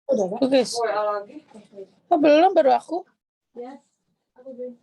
Udah kan? Guys. WA lagi. Oh, belum, baru aku. Ya. Aku belum.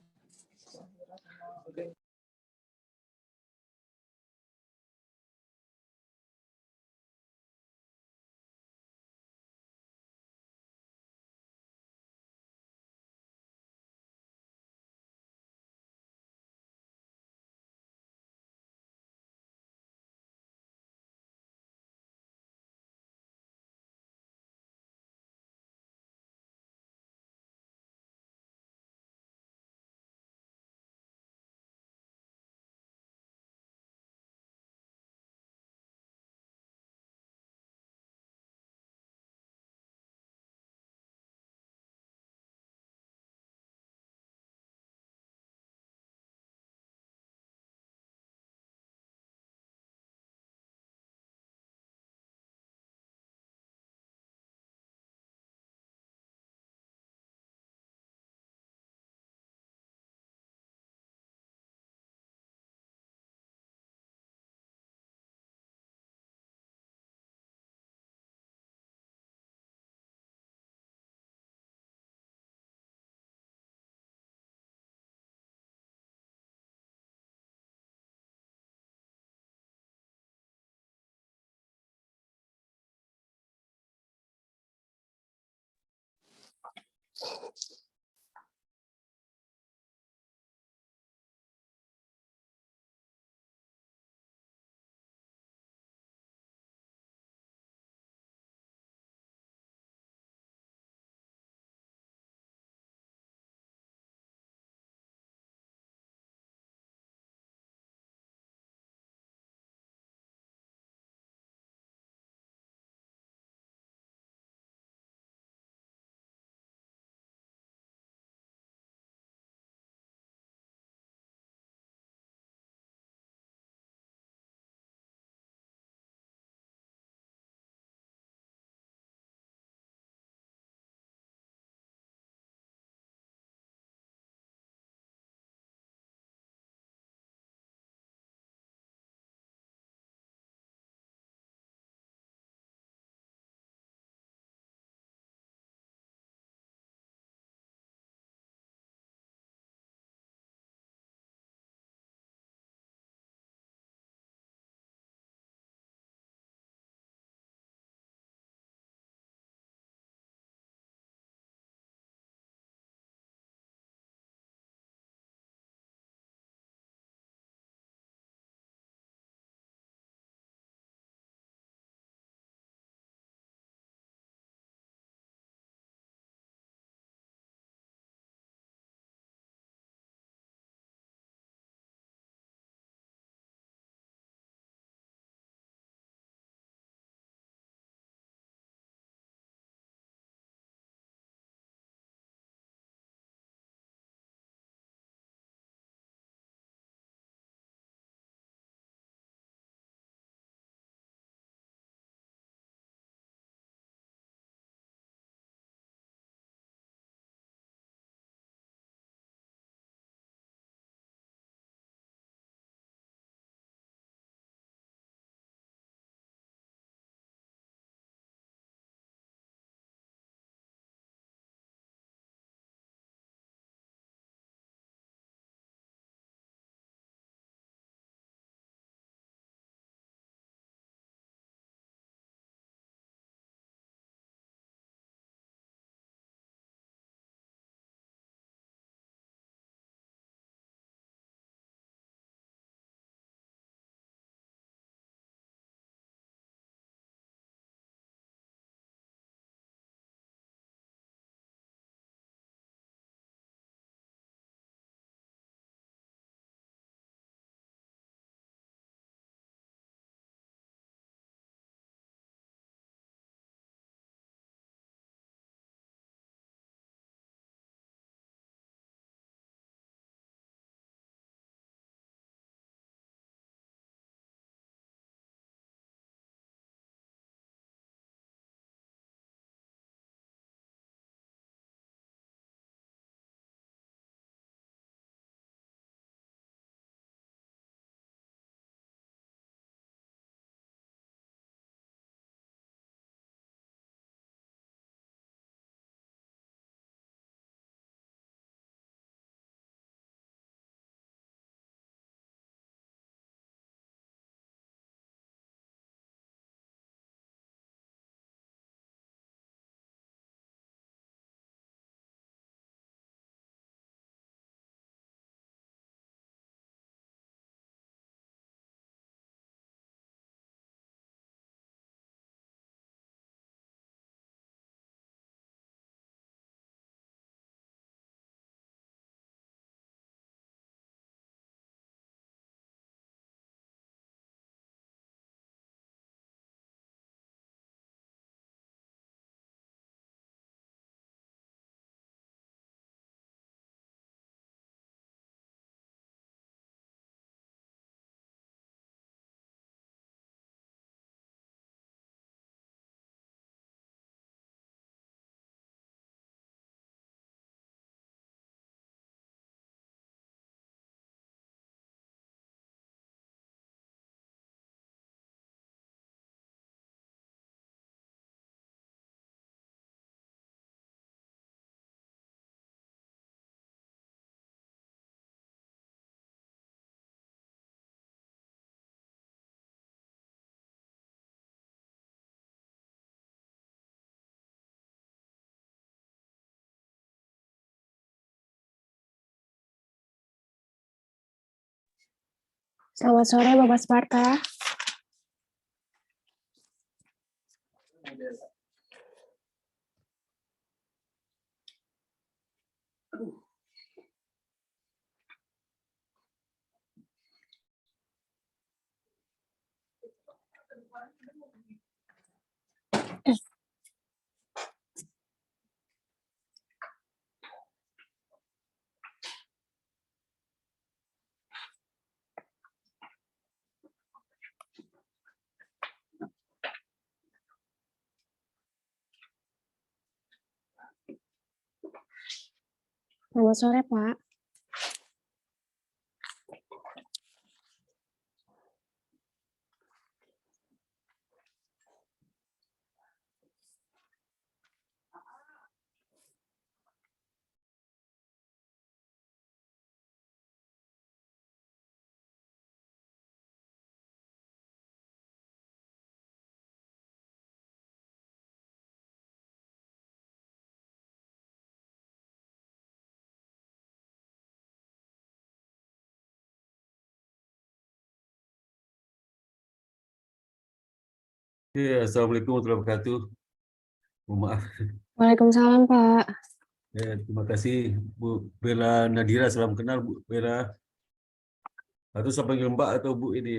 Selamat sore, Bapak Sparta. Selamat sore, Pak. Ya, Assalamualaikum warahmatullahi wabarakatuh. Mohon maaf. Waalaikumsalam, Pak. Ya, terima kasih Bu Bella Nadira. Salam kenal Bu Bella. Atau saya panggil Mbak atau Bu ini?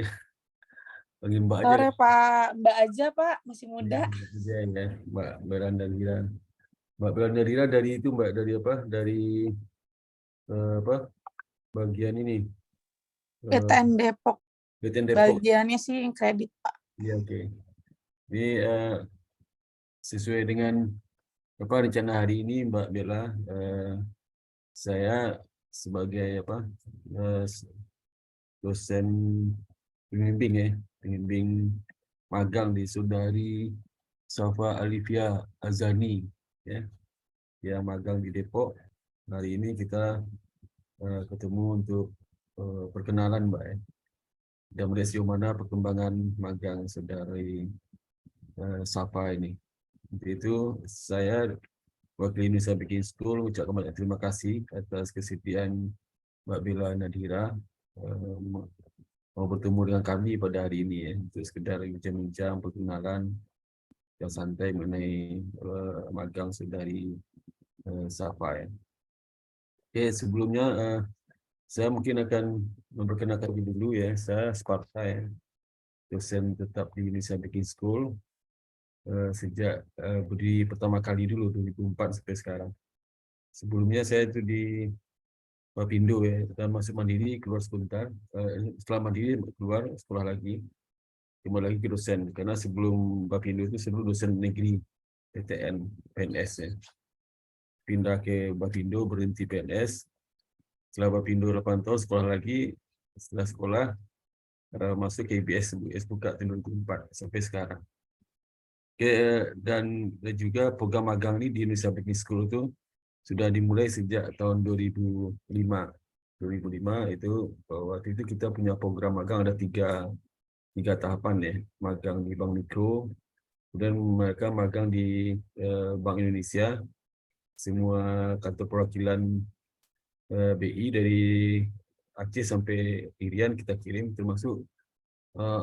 Panggil Mbak aja. Sore Pak, Mbak aja Pak, masih muda. Ya, ya. Mbak Bella Nadira. Mbak Bella Nadira dari itu Mbak, dari apa? Dari apa? Bagian ini. PTN Depok, BTN Depok. bagiannya sih yang kredit Pak. Ya, oke. Ini sesuai dengan apa rencana hari ini Mbak Bella, saya sebagai apa dosen pembimbing magang di Saudari Safa Alifia Azani, ya, yang magang di Depok. Hari ini kita ketemu untuk perkenalan Mbak, ya, dan melihat sejauh mana perkembangan magang Saudari Safa ini. Untuk itu saya wakil Indonesia Baking School ucapkan banyak terima kasih atas kesediaan Mbak Bella Nadira mau bertemu dengan kami pada hari ini, ya, untuk sekedar bincang-bincang perkenalan yang santai mengenai magang Saudari Safa, ya. Oke, sebelumnya saya mungkin akan memperkenalkan diri dulu, ya. Saya Sparta, ya, dosen tetap di Indonesia Baking School sejak berdiri pertama kali dulu 2004 sampai sekarang. Sebelumnya saya itu di Bapindo, ya, kita masuk mandiri, keluar sebentar, setelah mandiri keluar sekolah lagi, kembali lagi ke dosen, karena sebelum Bapindo itu sebelum dosen negeri PTN PNS, ya. Pindah ke Bapindo, berhenti PNS, setelah Bapindo 8 tahun sekolah lagi, setelah sekolah masuk ke IBS buka tahun 2004 sampai sekarang. Oke, dan juga program magang ini di Indonesia Baking School itu sudah dimulai sejak tahun 2005. 2005 itu waktu itu kita punya program magang ada tiga tahapan, ya. Magang di Bank Mikro, kemudian mereka magang di Bank Indonesia, semua kantor perwakilan BI dari Aceh sampai Irian kita kirim, termasuk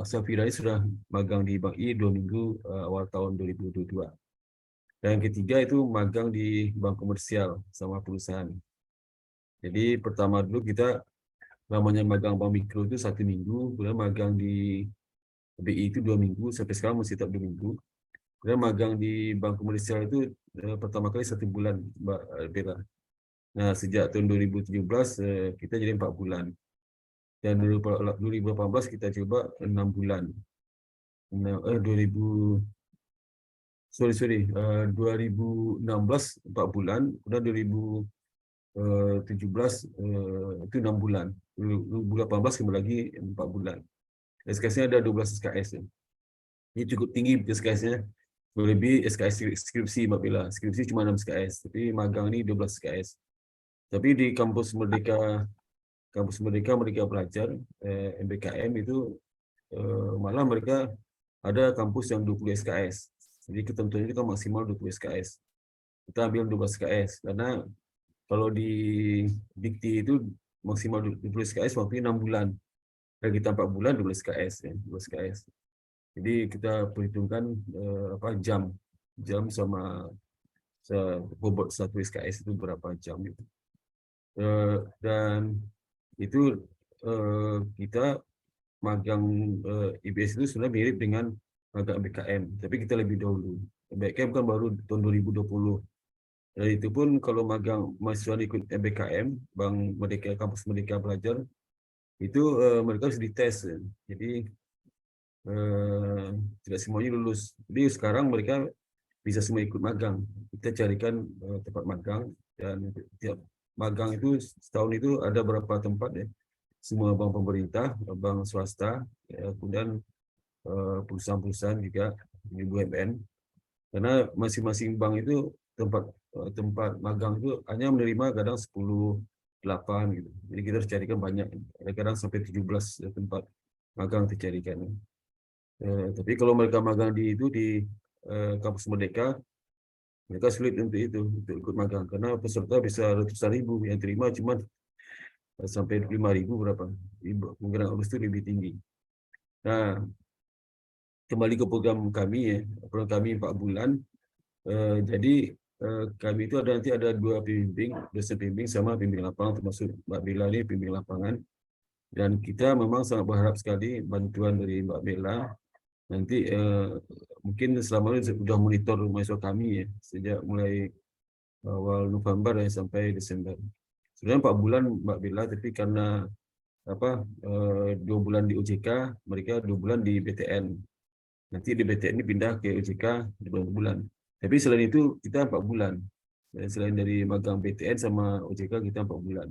Safira sudah magang di Bank I 2 minggu awal tahun 2022. Dan yang ketiga itu magang di bank komersial sama perusahaan. Jadi pertama dulu kita namanya magang bank mikro itu 1 minggu, kemudian magang di BI itu 2 minggu, sampai sekarang masih tetap 2 minggu. Kemudian magang di bank komersial itu pertama kali 1 bulan, Mbak Bella. Nah, sejak tahun 2017 kita jadi 4 bulan. Dan 2018 kita coba 6 bulan. 2016 4 bulan, kemudian 2017 itu 6 bulan, 2018 kembali lagi 4 bulan. SKS-nya ada 12 SKS, ya. Ini cukup tinggi SKS-nya, lebih SKS skripsi Mbak Bella. Skripsi cuma 6 SKS, tapi magang ini 12 SKS. Tapi di kampus Merdeka Belajar MBKM itu malah mereka ada kampus yang 20 SKS. Jadi ketentuannya itu kan maksimal 20 SKS. Kita ambil 12 SKS karena kalau di Dikti itu maksimal 20 SKS waktu 6 bulan. Dan kita 4 bulan 12 SKS ya, 12 SKS. Jadi kita perhitungkan jam sama bobot satu SKS itu berapa jam gitu. Dan itu kita magang IBS itu sebenarnya mirip dengan magang BKM, tapi kita lebih dahulu. BKM kan baru tahun 2020. Dan itu pun kalau magang mahasiswa ikut MBKM, Bank Merdeka, Kampus Merdeka Belajar, itu mereka harus dites. Jadi tidak semuanya lulus. Jadi sekarang mereka bisa semua ikut magang. Kita carikan tempat magang, dan tiap magang itu setahun itu ada berapa tempat ya. Semua bank pemerintah, bank swasta, ya, kemudian perusahaan-perusahaan juga, BUMN. Karena masing-masing bank itu tempat magang itu hanya menerima kadang 10, 8 gitu. Jadi kita harus carikan banyak. Kadang sampai 17 tempat magang dicarikan. Tapi kalau mereka magang di Kampus Merdeka, mereka sulit untuk ikut magang karena peserta bisa ratusan ribu, yang terima cuma sampai 5.000 berapa. Kemungkinan lulus itu lebih tinggi. Nah, kembali ke program kami ya, program kami 4 bulan. Jadi kami itu nanti ada 2 pembimbing, dosen pembimbing sama pembimbing lapangan, termasuk Mbak Bella ini pembimbing lapangan. Dan kita memang sangat berharap sekali bantuan dari Mbak Bella. Nanti mungkin selama ini sudah monitor mahasiswa kami ya, sejak mulai awal November ya, sampai Desember. Sebenarnya 4 bulan Mbak Bella, tapi karena 2 bulan di OJK, mereka 2 bulan di BTN. Nanti di BTN ini pindah ke OJK 2 bulan. Tapi selain itu kita 4 bulan. Selain dari magang BTN sama OJK kita 4 bulan.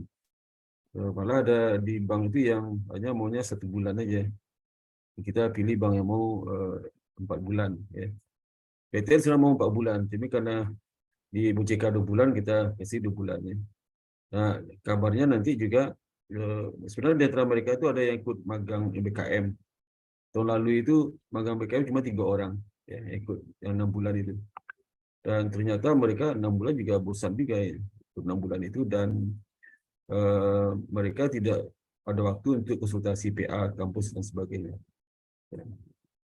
Malah ada di bank itu yang hanya maunya 1 bulan aja. Kita pilih bank yang mau 4 bulan. Ya. BTN sudah mau 4 bulan, tapi karena di OJK 2 bulan, kita kasih 2 bulan. Ya. Nah, kabarnya nanti juga, sebenarnya di antara mereka itu ada yang ikut magang BKM. Tahun lalu itu magang BKM cuma 3 orang ya, ikut yang 6 bulan itu. Dan ternyata mereka 6 bulan juga bosan juga ya, ikut 6 bulan itu, dan mereka tidak ada waktu untuk konsultasi PA, kampus, dan sebagainya.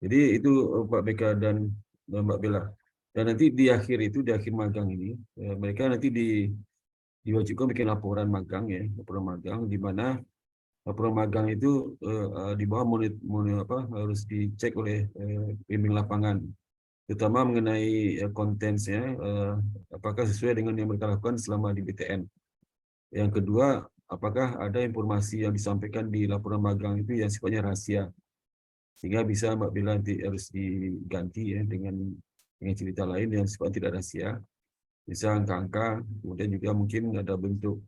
Jadi itu Pak Beka dan Mbak Bella. Dan nanti di akhir magang ini, mereka nanti diwajibkan bikin laporan magang ya, laporan magang, di mana laporan magang itu di bawah harus dicek oleh pembimbing lapangan, terutama mengenai kontensnya, apakah sesuai dengan yang mereka lakukan selama di BTN. Yang kedua, apakah ada informasi yang disampaikan di laporan magang itu yang sifatnya rahasia, sehingga bisa Mbak Bella nanti harus diganti ya dengan cerita lain yang sifatnya tidak rahasia, bisa angka-angka, kemudian juga mungkin ada bentuk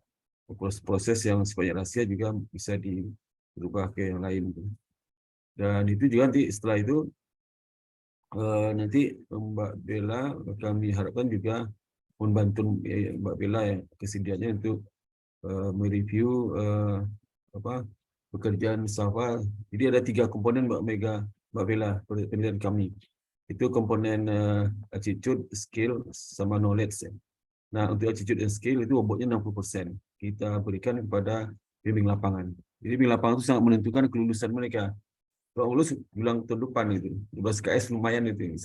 proses yang sifatnya rahasia juga bisa dirubah ke yang lain. Dan itu juga nanti setelah itu nanti Mbak Bella, kami harapkan juga membantu Mbak Bella ya, kesediaannya untuk mereview pekerjaan Safa. Jadi ada 3 komponen Mbak Bella penelitian kami. Itu komponen attitude, skill, sama knowledge. Ya. Nah, untuk attitude dan skill itu bobotnya 60%. Kita berikan kepada pembimbing lapangan. Jadi pembimbing lapangan itu sangat menentukan kelulusan mereka. Kalau lulus bilang tahun depan itu, 12 KS lumayan itu,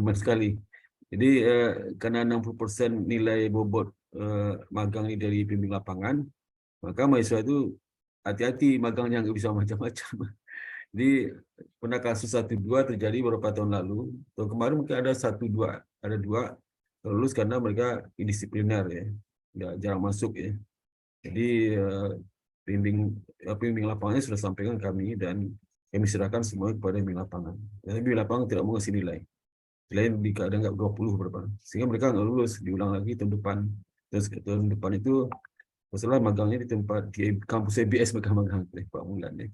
lumayan sekali. Jadi karena 60% nilai bobot magang ini dari pembimbing lapangan, maka mahasiswa itu hati-hati magangnya, nggak bisa macam-macam. Jadi pernah kasus 1-2 terjadi beberapa tahun lalu. Tahun kemarin mungkin ada 1-2, ada 2 lulus karena mereka indisipliner ya, nggak jarang masuk ya. Jadi pembimbing lapangannya sudah sampaikan kami, dan kami serahkan semua kepada pembimbing lapangan. Dan pembimbing lapangan tidak mau ngasih nilai. Selain di keadaan nggak 20 berapa, sehingga mereka nggak lulus, diulang lagi tahun depan. Terus tahun depan itu masalah magangnya di tempat di kampus EBS, mereka magang 4 bulan ya.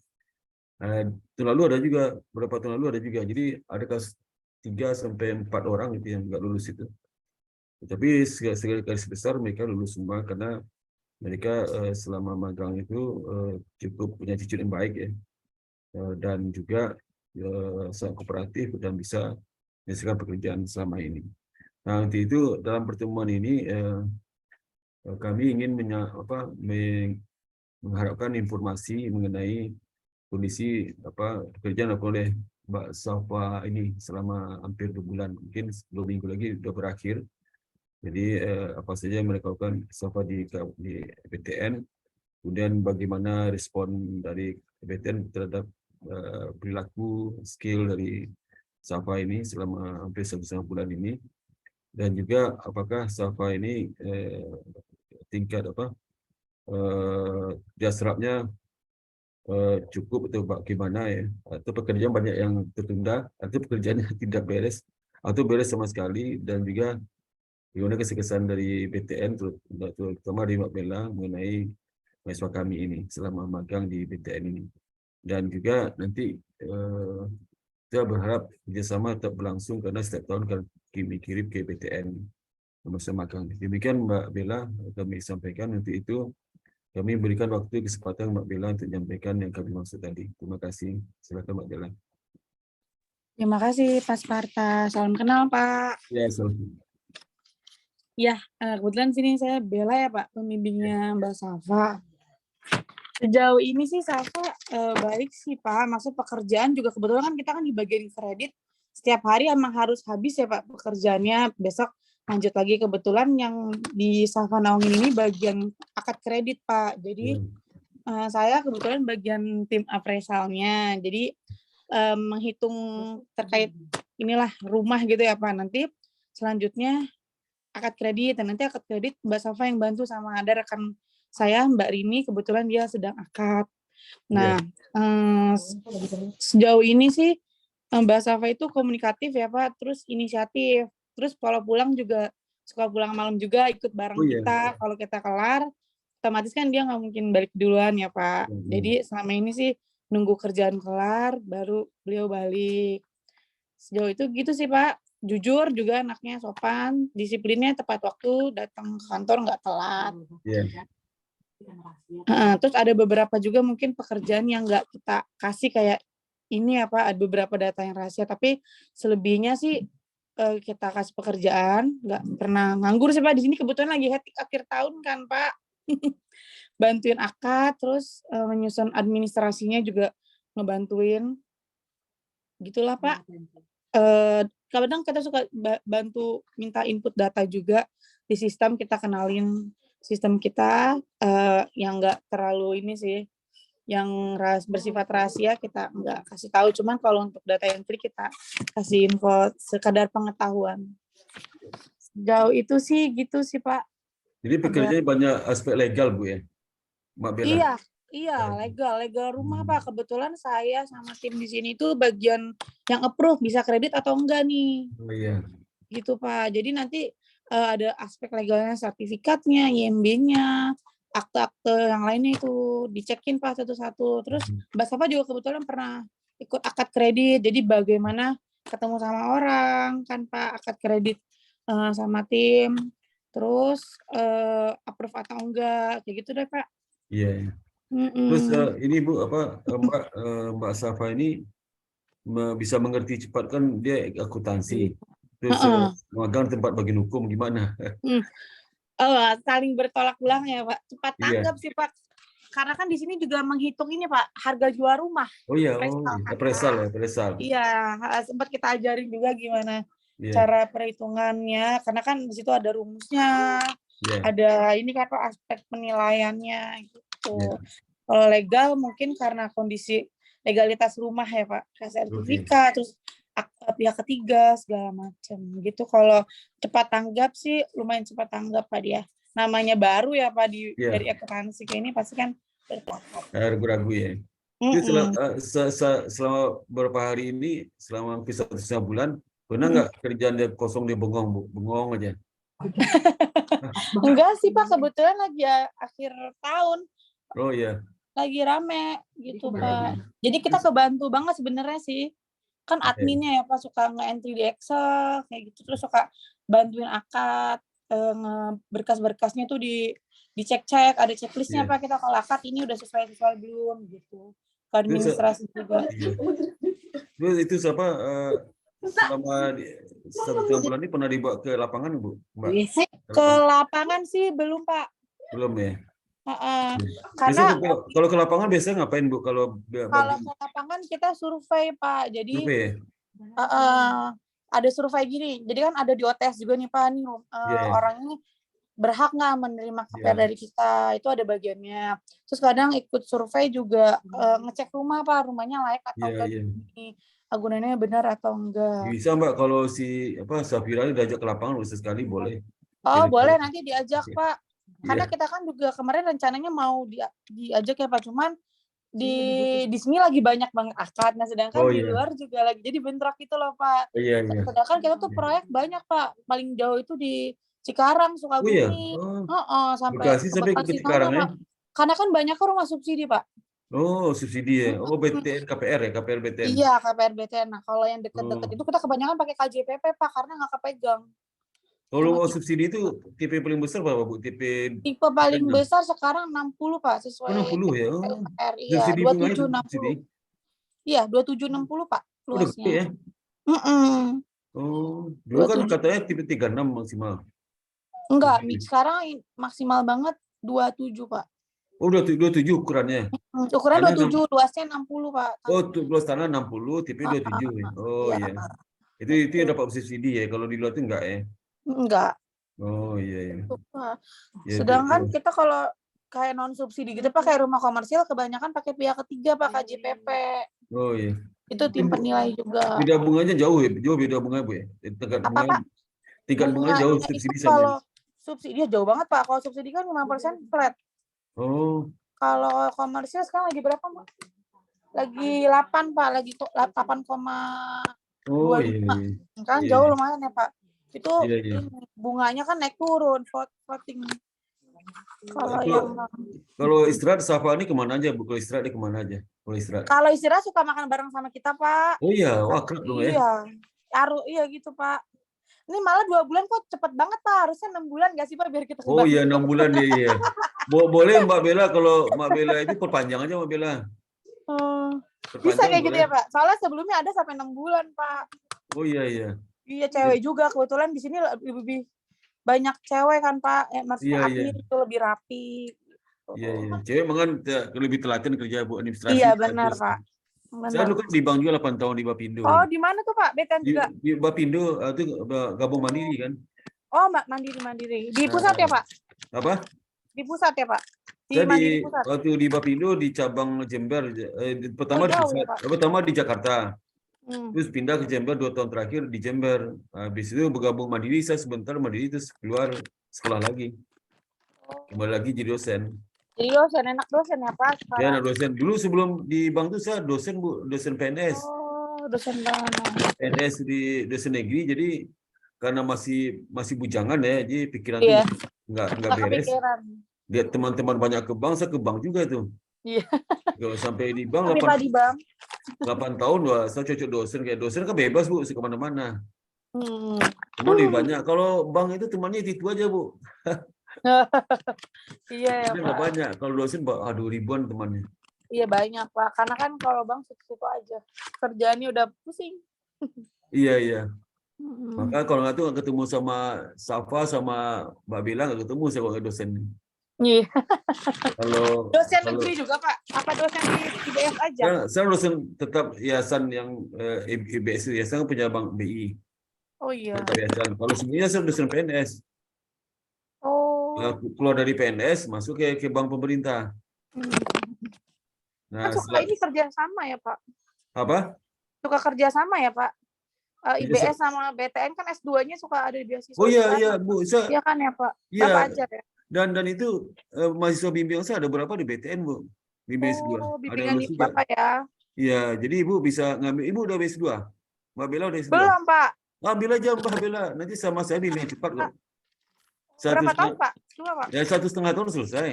Tahun lalu ada juga, beberapa tahun lalu ada juga. Jadi ada kasus 3-4 orang itu yang nggak lulus itu. Tapi segala garis besar mereka lulus semua karena mereka selama magang itu cukup punya attitude yang baik ya, dan juga sangat kooperatif dan bisa menyelesaikan pekerjaan selama ini. Nah, nanti itu dalam pertemuan ini kami ingin mengharapkan informasi mengenai kondisi pekerjaan apa oleh Mbak Safa ini selama hampir 2 bulan, mungkin 2 minggu lagi sudah berakhir. Jadi apa saja yang mereka lakukan Safa di PTN, kemudian bagaimana respon dari PTN terhadap perilaku skill dari Safa ini selama hampir 1,5 bulan ini, dan juga apakah Safa ini tingkat dia serapnya cukup atau bagaimana ya, atau pekerjaan banyak yang tertunda, atau pekerjaannya tidak beres, atau beres sama sekali, dan juga bagaimana kesan dari BTN terutama di Mbak Bella mengenai mahasiswa kami ini selama magang di BTN ini. Dan juga nanti kita berharap kerjasama tetap berlangsung karena setiap tahun kan kirim ke BTN masa magang. Demikian Mbak Bella kami sampaikan. Nanti itu kami berikan waktu kesempatan Mbak Bella untuk menyampaikan yang kami maksud tadi. Terima kasih. Silakan Mbak Bella. Terima kasih Pak Sparta. Salam kenal Pak. Ya, selamat. Ya, kebetulan sini saya Bella ya Pak, pembimbingnya Mbak Safa. Sejauh ini sih Safa baik sih Pak. Maksud pekerjaan juga kebetulan kan kita kan di bagian kredit setiap hari emang harus habis ya Pak pekerjaannya. Besok lanjut lagi, kebetulan yang di Safa Naungin ini bagian akad kredit Pak. Jadi saya kebetulan bagian tim appraisalnya. Jadi menghitung terkait inilah rumah gitu ya Pak. Nanti selanjutnya akad kredit, dan nanti akad kredit Mbak Safa yang bantu sama ada rekan saya Mbak Rini, kebetulan dia sedang akad. Nah, sejauh ini sih Mbak Safa itu komunikatif ya Pak, terus inisiatif, terus kalau pulang juga suka pulang malam juga ikut bareng kita. Kalau kita kelar, otomatis kan dia nggak mungkin balik duluan ya Pak. Jadi selama ini sih nunggu kerjaan kelar baru beliau balik. Sejauh itu gitu sih Pak. Jujur juga anaknya sopan, disiplinnya tepat waktu, datang ke kantor nggak telat. Terus ada beberapa juga mungkin pekerjaan yang nggak kita kasih kayak ini apa, ada beberapa data yang rahasia, tapi selebihnya sih kita kasih pekerjaan, nggak pernah nganggur sih Pak. Di sini kebetulan lagi hektik akhir tahun kan Pak. Bantuin akad, terus menyusun administrasinya juga ngebantuin. Gitulah Pak. Kadang kita suka bantu minta input data juga di sistem, kita kenalin sistem kita yang nggak terlalu ini sih, yang bersifat rahasia kita nggak kasih tahu, cuman kalau untuk data entry kita kasih info sekadar pengetahuan. Sejauh itu sih gitu sih Pak. Jadi pekerjaannya banyak aspek legal Bu ya, Mbak Bella? Iya, legal rumah Pak. Kebetulan saya sama tim di sini tuh bagian yang approve bisa kredit atau enggak nih. Oh iya. Gitu Pak. Jadi nanti ada aspek legalnya, sertifikatnya, IMB-nya, akte-akte yang lainnya itu dicekin Pak satu-satu. Terus Mbak Safa juga kebetulan pernah ikut akad kredit. Jadi bagaimana ketemu sama orang kan Pak, akad kredit sama tim. Terus approve atau enggak, kayak gitu deh Pak. Iya. Terus ini Bu Mbak Safa ini bisa mengerti cepat kan, dia akuntansi. Terus magang tempat bagian hukum gimana? Saling bertolak belakang ya Pak. Cepat tanggap sih Pak. Karena kan di sini juga menghitung ini Pak, harga jual rumah. Oh iya, appraisal. Iya, sempat kita ajarin juga gimana cara perhitungannya, karena kan di situ ada rumusnya, ada ini kan Pak, aspek penilaiannya gitu. Kalau legal mungkin karena kondisi legalitas rumah ya Pak, sertifikat, terus pihak ketiga segala macam gitu. Kalau cepat tanggap sih lumayan cepat tanggap Pak dia. Namanya baru ya Pak dari akuntansi kayak ini pasti kan ragu-ragu ya. Selama beberapa hari ini, selama hampir 1,5 bulan, pernah nggak kerjaan dia kosong, dia bengong aja? Enggak sih Pak, kebetulan lagi akhir tahun. Oh iya. Lagi rame gitu Pak. Jadi kita kebantu banget sebenarnya sih. Kan adminnya ya Pak suka nge-entry di Excel kayak gitu, terus suka bantuin akad, berkas-berkasnya tuh dicek-cek, ada checklistnya Pak, kita kalau akad ini udah sesuai belum gitu. Ke administrasi juga. Terus itu siapa selama 1,5 bulan ini pernah dibawa ke lapangan Bu, Mbak? Ke lapangan sih belum Pak. Belum ya? Heeh. Biasanya Karena kalau ke lapangan biasanya ngapain Bu kalau kalau ke lapangan kita survei Pak. Jadi survei ya? ada survei gini. Jadi kan ada di OTS juga nih Pak nih Iya, iya. orang ini berhak nggak menerima KPR Iya. dari kita, itu ada bagiannya. Terus kadang ikut survei juga ngecek rumah Pak, rumahnya layak atau Iya, enggak, iya. agunannya benar atau enggak. Bisa Mbak kalau si Safira diajak ke lapangan bisa sekali boleh. Oh Direktur. boleh, nanti diajak Pak. Karena Iya. kita kan juga kemarin rencananya mau diajak ya Pak, cuman di sini lagi banyak banget akad. Nah sedangkan Oh di iya. luar juga lagi jadi bentrok gitu loh Pak. Iya, iya. Sedangkan kita tuh proyek banyak Pak. Paling jauh itu di Cikarang, Oh iya. Sukabumi. Oh, Sampai Bekasi ke sampai ke Bekasi Cikarang sana ya. Pak. Karena kan banyak rumah subsidi Pak. Oh, subsidi ya. Oh, BTN KPR ya, KPR BTN. Iya, KPR BTN. Nah, kalau yang deket-deket Oh. itu kita kebanyakan pakai KJPP Pak, karena nggak kepegang. Kalau Sama subsidi itu tipe paling besar berapa Bu? Tipe tipe paling 6. besar sekarang 60 Pak, Oh, sesuai 60 ya. Oh. UPR. Iya, Subsidi bunganya itu subsidi. 2760. Iya, 2760 Pak Udah gede luasnya. ya. Mm-mm. Oh, dulu kan 27. katanya tipe 36 maksimal. Enggak, Subsidi. sekarang maksimal banget 27 Pak. Oh, udah 27 ukurannya. Ukuran Tanah 27, luasnya 60 Pak. Oh, luas tanah 60, tipe 27 ya. Oh Iya, iya. Itu yang dapat subsidi ya. Kalau di luar itu enggak ya. enggak. Oh iya iya. Pak. Ya, Sedangkan kita kalau kayak non subsidi gitu pakai rumah komersial kebanyakan pakai pihak ketiga Pak, KJPP. Oh iya. Itu tim penilai juga. Beda bunganya jauh ya, jauh beda bunga Bu ya. Tingkat Apa Pak? bunganya jauh Bunganya itu subsidi sama. kalau subsidi ya jauh banget Pak. Kalau subsidi kan 5% flat. Oh, Kalau komersial sekarang lagi berapa Pak? Lagi 8 Pak, lagi 8,25. oh iya iya. Kan Iya, jauh iya. lumayan ya Pak. Itu Iya, iya. bunganya kan naik turun voting. Kalau yang Kalau istirahat Safa ini kemana aja Bu? Kalau istirahat dia kemana aja? Kalau istirahat. kalau istirahat suka makan bareng sama kita Pak. Oh iya, wah akrab dong ya. Iya. Iya gitu Pak. Ini malah 2 bulan kok cepet banget Pak. Harusnya 6 bulan nggak sih Pak biar kita Oh iya 6 bulan ya iya. Boleh Mbak Bella kalau Mbak Bella itu perpanjang aja Mbak Bella. Bisa Perpanjang kayak gitu boleh. ya Pak. Soalnya sebelumnya ada sampai 6 bulan Pak. Oh iya iya. Iya cewek juga kebetulan di sini lebih banyak cewek kan Pak. Maksudnya Iya, admin iya. itu lebih rapi. Iya iya. Cewek makan lebih telaten kerja Bu administrasi. Iya benar Pak. Saya Benar. dulu kan di bank juga 8 tahun di Bapindo. Oh di mana tuh Pak? BTN juga. Di Bapindo itu gabung mandiri kan. Oh mandiri. Di pusat ya Pak? Apa? Di pusat ya Pak? Di Saya Mandiri Pusat. waktu di Bapindo di cabang Jember pertama di jauh pusat, ya, Pak? pertama di Jakarta. Hmm. Terus pindah ke Jember 2 tahun terakhir di Jember. Habis itu bergabung mandiri saya sebentar mandiri terus keluar sekolah lagi. Kembali lagi jadi dosen. Jadi dosen enak dosen ya Pak Ya, sekarang? anak dosen. Dulu sebelum di bank tuh saya dosen Bu, dosen PNS. Oh dosen banget. PNS di dosen negeri jadi karena masih bujangan ya, jadi pikiran Iya. tuh nggak Nggak beres. kepikiran. Lihat teman-teman banyak ke bank, saya ke bank juga tuh. Iya. Kalau sampai di bank Tapi Pak di bank. 8 tahun, wah, saya cocok dosen. Kayak dosen kan bebas Bu, bisa kemana-mana. Hmm. Teman lebih banyak. Kalau bank itu temannya itu aja Bu. Iya ya Dosen nggak Pak. banyak. Kalau dosen, aduh ribuan temannya. Iya banyak Pak. Karena kan kalau bank situ aja. Kerjaannya udah pusing. Iya, iya. Hmm. Maka kalau nggak tuh nggak ketemu sama Safa, sama Mbak Bella, nggak ketemu saya kalau dosen. Iya. Kalau Dosen negeri juga Pak? Apa dosen di IBS aja? saya dosen tetap yayasan yang IBS, yayasan punya bank BI. Oh iya. Tetap yayasan. Kalau sebenarnya saya dosen PNS. Oh. Ya, keluar dari PNS masuk ke bank pemerintah. Kan Nah, suka ini kerja sama ya Pak? apa? Suka kerja sama ya Pak? Kerja IBS sama BTN kan S2-nya suka ada di beasiswa. Oh iya kan? iya Bu, Iya kan ya Pak? Iya. Bapak ajar ya? Dan itu mahasiswa bimbingan saya ada berapa di BTN Bu? Bimbingan S2. Oh, Ada bimbingan lulus di juga. Bapak ya? Iya, jadi Ibu bisa ngambil. Ibu udah S2. Mbak Bella udah S2. Belum Pak. Ambil aja Mbak Bella, nanti sama saya bimbingan cepat kok. Berapa tahun Pak? 2 Pak? Ya 1,5 tahun selesai.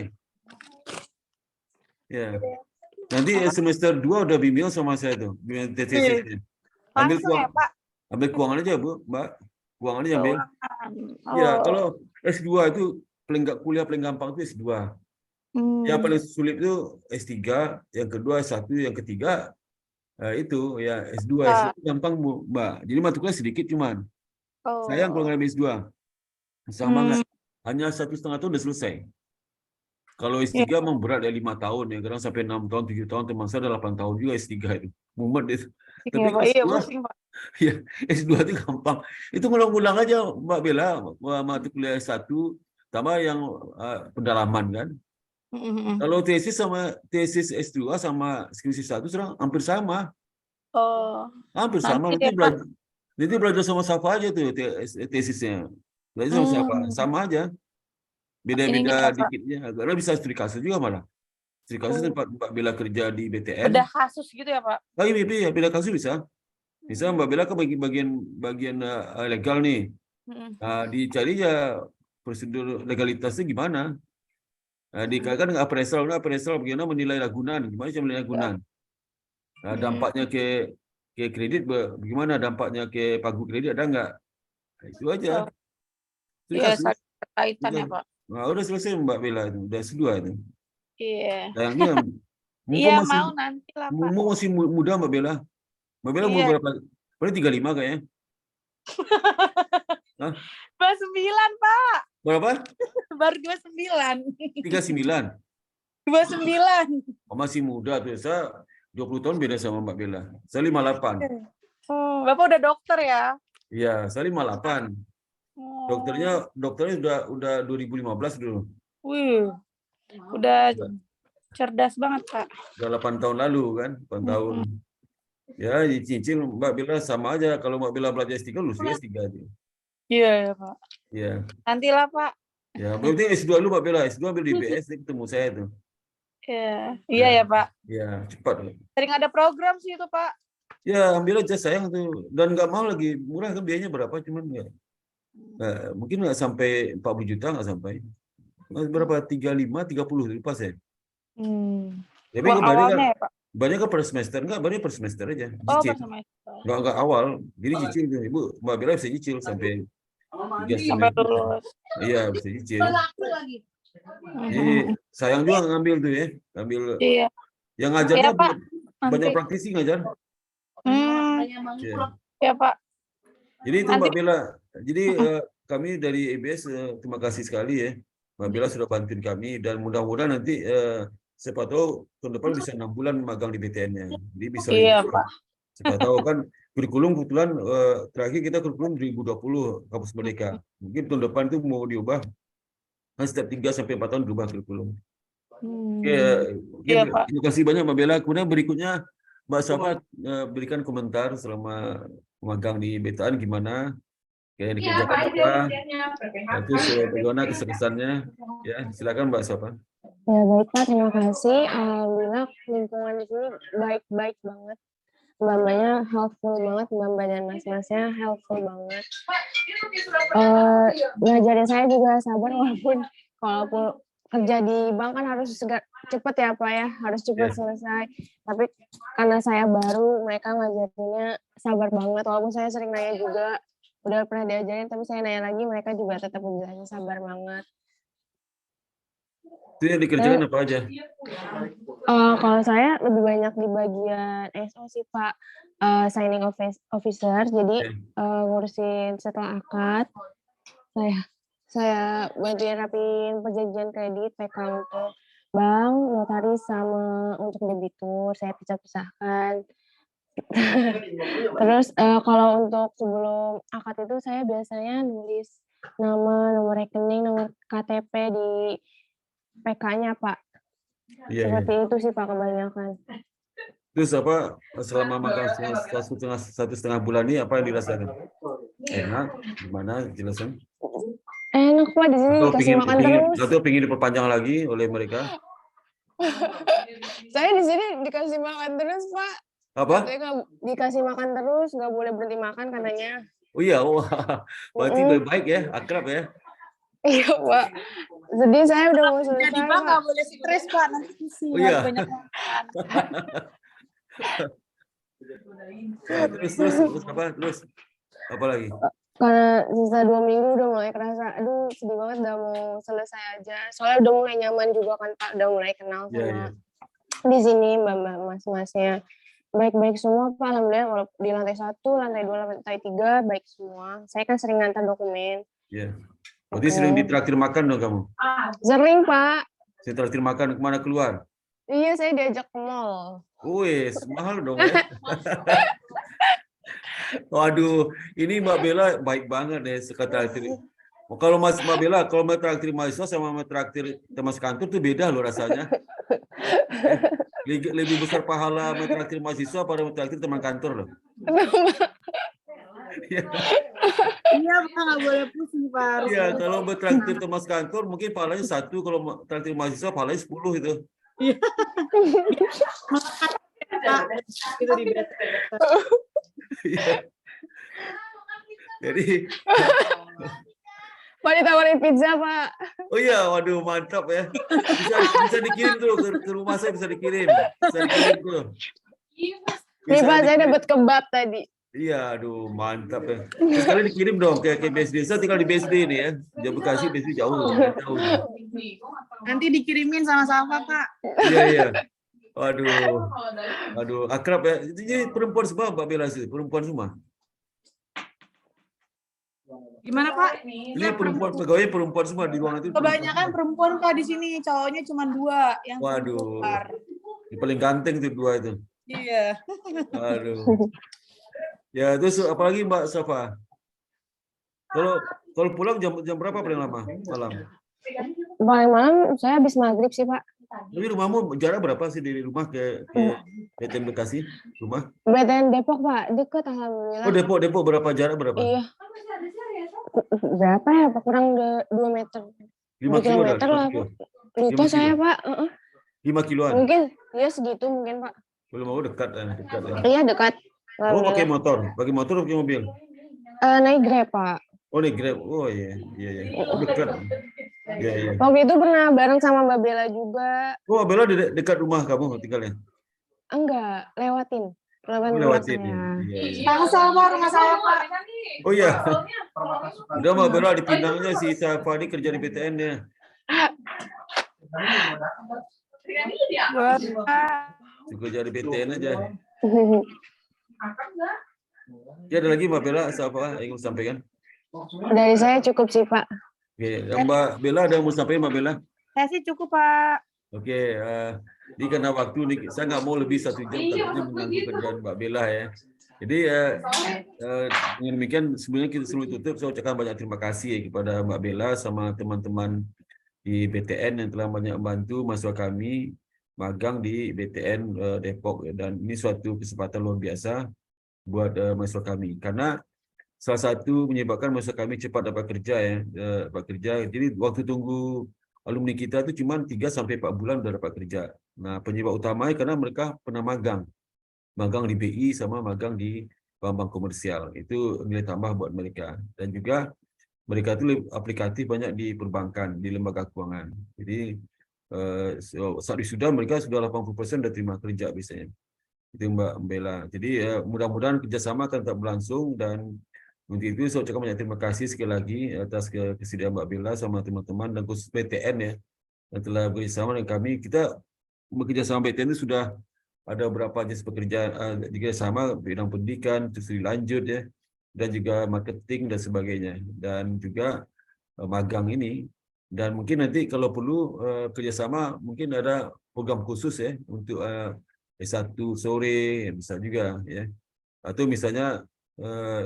Ya. Nanti semester 2 udah bimbingan sama saya tuh, bimbingan tesis. Ambil Langsung ya Pak? Ambil keuangan aja Bu, Mbak. Keuangan aja ambil. Oh. Ya, kalau S2 itu kuliah paling gampang itu S2. Yang paling sulit itu S3, yang kedua S1, yang ketiga itu ya S2. S2 gampang Bu, Mbak. Jadi matuknya sedikit cuman. Sayang kalau nggak S2. Sama nggak? Hanya 1,5 tahun udah selesai. Kalau Iya, S3 memang berat ya 5 tahun ya, kadang sampai 6 tahun, 7 tahun, teman saya ada 8 tahun juga S3 itu. Mumet itu. iya, Tapi Pak. Iya, S2, pusing, Pak. ya S2 itu gampang. Itu ngulang-ngulang aja Mbak Bella, mata kuliah S1, tambah yang pendalaman kan. Mm-mm. Kalau tesis S2 sama skripsi S1 serang hampir sama. Oh, Hampir sama, nanti nanti ya, Pak. belajar sama Safa aja tuh tesisnya. Belajar sama Safa, Hmm, sama aja. ininya Beda-beda ya, Pak. dikitnya. Karena bisa studi kasus juga malah. Studi kasus Oh, tempat Mbak Bella kerja di BTN. bedah kasus gitu ya, Pak. Oh iya, iya, beda kasus bisa. Misalnya Mbak Hmm. Bella ke bagian legal nih. Mm-mm. Dicari ya prosedur legalitasnya gimana. Dikatakan appraisal bagaimana menilai lagunan, gimana cara menilai lagunan. Mm-mm. Dampaknya ke kredit, bagaimana dampaknya ke pagu kredit, ada nggak? Nah, itu aja. Oh, Studi iya, kasus. saling berkaitan Udah, ya, Pak. udah selesai Mbak Bella itu, udah S2 itu. Iya. Sayangnya, Iya, mumpung masih mau nanti lah, Pak. mumpung masih muda Mbak Bella. Mbak Bella umur Iya, berapa? Berarti 35 kayaknya. Hah? 29, Pak. Berapa? Baru 29. 39. 29. Oh, masih muda tuh. Saya 20 tahun beda sama Mbak Bella. Saya 58. Bapak udah dokter ya? Iya, saya 58. Oh, Dokternya udah 2015 dulu. wih, udah Udah, cerdas banget, Pak. udah 8 tahun lalu kan, 8 tahun. Mm-mm. Ya, cicil Mbak Bella sama aja. Kalau Mbak Bella belajar S3, lulus juga S3 aja. Iya, ya, Pak. Ya, Nantilah, Pak. ya. Berarti S2 dulu Mbak Bella. S2 ambil di BS, dia ketemu saya tuh. Iya, iya Ya, ya, Pak. ya, cepat. Sering ada program sih itu, Pak. Ya, ambil aja sayang tuh. Dan nggak mau lagi. Murah kan biayanya berapa, cuman nggak. Mungkin nggak sampai 40 juta, nggak sampai. Berapa? 35, 30, lupa saya. Tapi Uang nggak awalnya ya, Pak. banyak kan per semester, nggak banyak per semester aja. Oh, Cicil. pas semester. Nggak awal. Jadi cicil tuh. Ibu, Mbak Bella bisa cicil sampai 3 Sampai semester. lulus. Iya, bisa cicil. lagi. Jadi sayang juga ngambil tuh ya. Ngambil Iya. yang Iya, ngajarnya Pak. banyak Nanti. praktisi ngajar. Ya. Ya, Pak. Jadi itu Nanti. Mbak Bella. Jadi kami dari EBS terima kasih sekali ya. Mbak Bella sudah bantuin kami dan mudah-mudahan nanti siapa tahu tahun depan bisa 6 bulan magang di BTN-nya. Jadi bisa Iya, lebih. Pak. Siapa tahu kan kurikulum kebetulan terakhir kita kurikulum 2020 Kampus Merdeka. Mungkin tahun depan itu mau diubah. Kan setiap 3 sampai 4 tahun berubah kurikulum. Oke, Iya, Pak. terima kasih banyak Mbak Bella. Kemudian berikutnya Mbak Safa berikan komentar selama magang di BTN gimana, kayak dikerjakan apa, terus bagaimana kesan-kesannya. Ya, silakan Mbak Safa. Ya baik Pak, terima kasih. Alhamdulillah lingkungan di sini baik-baik banget. Mbak-mbaknya helpful banget, mbak-mbak dan mas-masnya helpful banget. Ngajarin saya juga sabar walaupun kerja di bank kan harus cepet ya Pak ya, harus cepet selesai. Tapi karena saya baru, mereka ngajarinnya sabar banget. Walaupun saya sering nanya juga, udah pernah diajarin, tapi saya nanya lagi, mereka juga tetap menjelaskan sabar banget. Itu yang dikerjakan apa aja? Kalau saya lebih banyak di bagian SO sih Pak, signing officer. Jadi ngurusin setelah akad, saya bantuin rapin perjanjian kredit, PK untuk bank, notaris sama untuk debitur, saya pisah-pisahkan. Terus kalau untuk sebelum akad itu saya biasanya nulis nama, nomor rekening, nomor KTP di PK-nya Pak. Seperti itu sih Pak kebanyakan. Terus apa selama magang satu setengah bulan ini apa yang dirasakan? Enak? Gimana jelasin? Enak Pak, di sini dikasih makan terus. Atau pengen diperpanjang lagi oleh mereka? Saya di sini dikasih makan terus Pak. Apa? Dikasih makan terus, nggak boleh berhenti makan katanya. Oh iya, berarti lebih baik ya, akrab ya. Iya Pak. Sedih saya udah mau selesai. Jadi Pak nggak boleh stres Pak, nanti sih banyak makan. Terus apa lagi? Karena sisa 2 minggu udah mulai kerasa, aduh sedih banget udah mau selesai aja. Soalnya udah mulai nyaman juga kan Pak, udah mulai kenal sama di sini mbak-mbak mas-masnya. Baik-baik semua Pak, alhamdulillah. Walau di lantai 1, lantai 2, lantai 3 baik semua. Saya kan sering ngantar dokumen. Iya. Berarti sering ditraktir makan dong kamu? Sering Pak. Saya traktir makan kemana keluar? Iya, saya diajak ke mall. Wih, mahal dong ya. Waduh, ini Mbak Bella baik banget ya sekata traktir. Kalau Mbak Bella, kalau mau traktir mahasiswa sama mau traktir teman sekantor tuh beda loh rasanya. Lebih besar pahala mau traktir mahasiswa pada mau traktir teman kantor loh. Iya Pak, nggak boleh pusing Pak. Harus Iya, kalau mau traktir teman kantor mungkin pahalanya 1, kalau mau traktir mahasiswa pahalanya 10 itu. Pak, gitu di BTN. Iya. Jadi, Pak ditawarin pizza, Pak. oh iya, waduh mantap ya. Bisa dikirim tuh ke rumah saya, bisa dikirim. Bisa dikirim tuh. Nih, Bisa Pak, saya dikirim. dapat kebab tadi. Iya, aduh mantap ya. Terus kalian dikirim dong ke BSD. Saya tinggal di BSD nih ya. Jauh Bekasi, BSD jauh. Jauh. Nanti dikirimin sama Safa Pak. Iya, iya. Waduh, akrab ya. Jadi perempuan semua Mbak Bella sih, perempuan semua. Gimana Pak? Ini perempuan pegawai perempuan semua di ruangan itu. Kebanyakan perempuan Pak di sini, cowoknya cuma 2 yang Waduh. keluar. Yang paling ganteng itu 2 itu. Iya. Aduh. Ya, terus apalagi Mbak Safa? Kalau pulang jam berapa paling lama malam? Paling malam saya habis maghrib sih, Pak. Tapi rumahmu jarak berapa sih dari rumah ke BTN Bekasi? Rumah? BTN Depok, Pak. Deket, alhamdulillah. Oh, Depok berapa jarak berapa? Iya. Berapa ya, Pak? Kurang 2 meter. 5 kilo kilometer lah, kilo. Pak. Lupa 5 saya, kilo. Pak. 5 kiloan. Mungkin, ya segitu mungkin, Pak. Belum mau dekat ya. Iya, dekat. Oh, pakai Alhamdulillah. motor, pakai mobil. Naik Grab, Pak. Oh, nih Grab. Oh iya. Dekat. Iya. Waktu itu pernah bareng sama Mbak Bella juga. Oh, Bella dekat rumah kamu tinggalnya? Enggak, lewatin. Lewatin rumah Lewatin saya. ya. Iya. Tahu sama rumah saya Pak. Oh iya. Udah Mbak Bella di Pinangnya si Safa ini kerja di BTN ya. Kerja di BTN aja. Ya, ada lagi Mbak Bella Safa yang ingin sampaikan? Dari saya cukup sih, Pak. Oke, Mbak Bella ada yang mau sampaikan Mbak Bella? Saya sih cukup Pak. Oke, ini karena waktu nih saya nggak mau lebih 1 jam takutnya mengganggu kerjaan Mbak Bella ya. Jadi dengan demikian sebenarnya kita sebelum tutup saya ucapkan banyak terima kasih ya kepada Mbak Bella sama teman-teman di BTN yang telah banyak membantu mahasiswa kami magang di BTN Depok ya. Dan ini suatu kesempatan luar biasa buat mahasiswa kami karena salah satu menyebabkan mahasiswa kami cepat dapat kerja ya, dapat kerja. Jadi waktu tunggu alumni kita itu cuma 3-4 bulan udah dapat kerja. Nah, penyebab utamanya karena mereka pernah magang di BI sama magang di bank komersial. Itu nilai tambah buat mereka. Dan juga mereka itu aplikatif banyak di perbankan, di lembaga keuangan. Jadi saat wisuda mereka sudah 80% sudah terima kerja biasanya. Itu Mbak Bella. Jadi mudah-mudahan kerjasama akan tetap berlangsung dan untuk itu saya ucapkan banyak terima kasih sekali lagi atas kesediaan Mbak Bella sama teman-teman dan khusus BTN ya yang telah bekerjasama dengan kami. Kita bekerja sama BTN itu sudah ada beberapa jenis pekerjaan juga sama bidang pendidikan, studi lanjut ya, dan juga marketing dan sebagainya, dan juga magang ini. Dan mungkin nanti kalau perlu kerjasama mungkin ada program khusus ya untuk S1 sore bisa juga ya, atau misalnya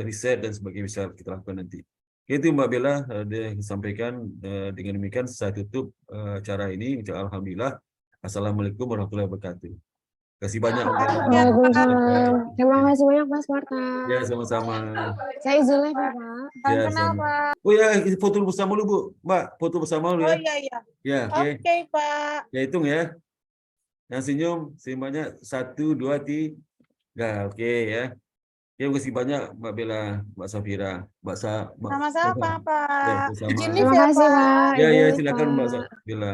riset dan sebagainya bisa kita lakukan nanti. Itu Mbak Bella dia sampaikan. Dengan demikian saya tutup acara ini. Alhamdulillah. Assalamualaikum warahmatullahi wabarakatuh. Terima kasih banyak. Waalaikumsalam. Terima kasih banyak, Mas Marta. Ya, sama-sama. Saya izin live ya, Pak. Ya, sama. Oh ya, foto bersama dulu Bu. Mbak, foto bersama dulu ya. Oh iya. Ya, oke. Oke Pak. Ya, hitung ya. Yang senyum semuanya 1, 2, 3. Oke ya. Terima kasih banyak Mbak Bella, Mbak Safira, Sama-sama Pak. Ya, sama. Izin Terima live ya kasih, Pak. Pak. Ya, Izin live, silakan Mbak Pak. Bella.